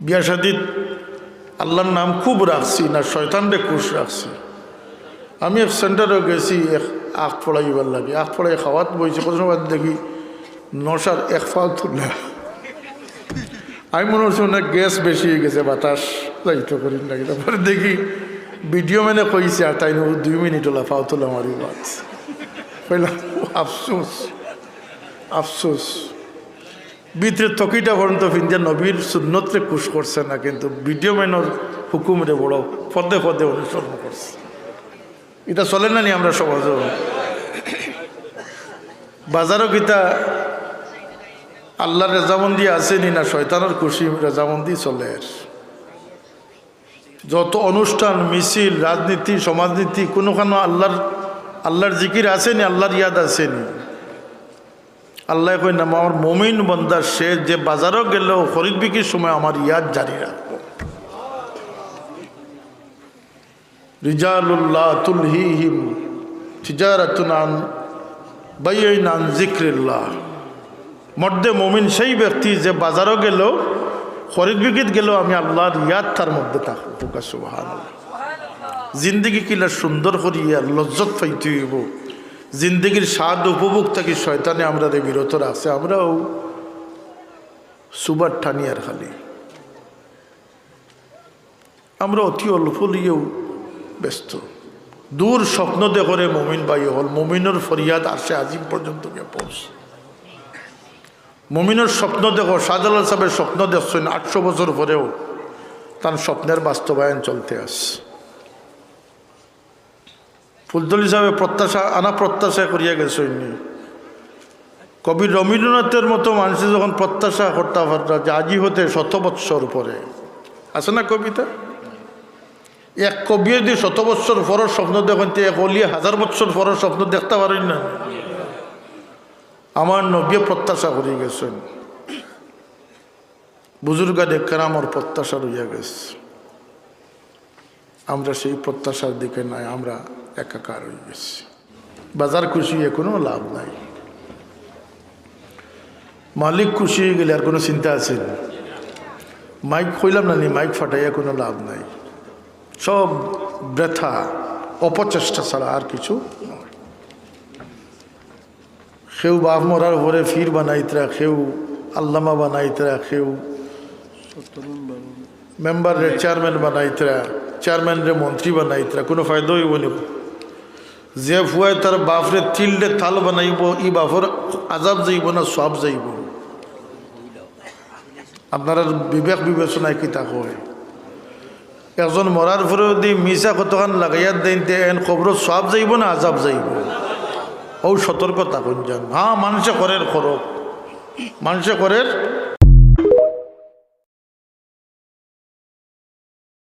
বিয়া শাদিত আল্লাহর নাম খুব রাখছি না শয়তানরে খুশ রাখছি। আমি এক সেন্টারে গেছি এক আখ পড়াইবার লাগে, আখ পড়াই খাওয়াত বইছে, কত সময় দেখি নশার এক ফাল তুললে। আমি মনে হচ্ছে অনেক গ্যাস বেশি হয়ে গেছে, বাতাস যাইতে করি নাকি। তারপরে দেখি ভিডিও মানে কইছে আর তাই 2 মিনিট হলা ফাও তোলা মারি বাত কইলাম আফসোস আফসোস। ভিতরে তকিটা পর্যন্ত ফিন্দা নবীর সুন্নতরে খুশ করছে না, কিন্তু ভিডিও ম্যানের হুকুমরে বড় পদে পদে অনুসরণ করছে। এটা চলে না নি আমরা সমাজ বাজারও কিতা আল্লাহর রেজামন্দি আসেনি না শয়তানের খুশি রেজামন্দি চলে। যত অনুষ্ঠান মিছিল রাজনীতি সমাজনীতি কোনোখানো আল্লাহর জিকির আসেনি, আল্লাহর ইয়াদ আসেনি। আল্লাহ কই না আমার মুমিন বান্দা সে যে বাজারও গেলেও খরিদ বিক্রির সময় আমার ইয়াদ জারি রাখবো। রিজালুল্লাহ তুলহিহিম তিজারাতুন আন বাইইন আন যিকরিল্লাহ। মর্দে মুমিন সেই ব্যক্তি যে বাজারও গেলেও খরিদ বিক্রিত গেলেও আমি আল্লাহর ইয়াদ তার মধ্যে থাকবো। সুবহানাল্লাহ। জিন্দগি কিলা সুন্দর করিয়া লজ্জত পাইতে হইব, জিন্দগির স্বাদ উপভোগ থাকি শয়তানে আমরা বিরত রাখছে। আমরাও সুবার ঠানি আর খালি আমরা অতি অল্প লিয়েও ব্যস্ত। দূর স্বপ্ন দেখরে মুমিন বাই হল, মুমিনের ফরিয়াদ আসে আজিম পর্যন্ত গিয়ে পৌঁছে। মুমিনের স্বপ্ন দেখো, শাহজালাল সাহেবের স্বপ্ন দেখছেন 800 বছর পরেও তার স্বপ্নের বাস্তবায়ন চলতে আসে। ফুলতলি সাহেব প্রত্যাশা আনা প্রত্যাশা করিয়া গেছেন। কবি রবীন্দ্রনাথের মতো মানুষ যখন প্রত্যাশা করতে পারত যে আজি হতে 100 বৎসর পরে আছে না কবিতা, এক কবি যদি 100 বৎসর পরের স্বপ্ন দেখেন তো এক অলিয়া 1000 বৎসর পরের স্বপ্ন দেখতে পারেন না। আমার নবী প্রত্যাশা করিয়া গেছেন, বুজুর্গানে কেরামর প্রত্যাশা রইয়া গেছে। আমরা সেই প্রত্যাশার দিকে নাই, আমরা একাকার হয়ে গেছি। বাজার খুশি হয়ে কোনো লাভ নাই, মালিক খুশি হয়ে গেলে আর কোনো চিন্তা আছে? মাইক কইলাম না নি, মাইক ফাটাইয়া কোনো লাভ নাই। সব ব্যথা অপচেষ্টা ছাড়া আর কিছু নয়। কেউ বাপ মরার পরে ফির বানাইতরা, কেউ আল্লামা বানাইতরা, কেউ মেম্বারে চেয়ারম্যান বানাইতরা, চেয়ারম্যানরে মন্ত্রী বানাইতরা, কোনো ফায়দা হইব নি। যে ফুয়ায় তার বাপরে তিলডে থাল বানাইব, ই বাপর আজাব যাইব না সব যাইব? আপনারা বিবেক বিবেচনায় কি তা হয়? একজন মরার পরে যদি মিশা কতখান লাগাইয়া দেন এন খবর সব যাইব না আজাব যাইব? ও সতর্কতা কোন যান। হ্যাঁ মানুষে করের খরক, মানুষে করের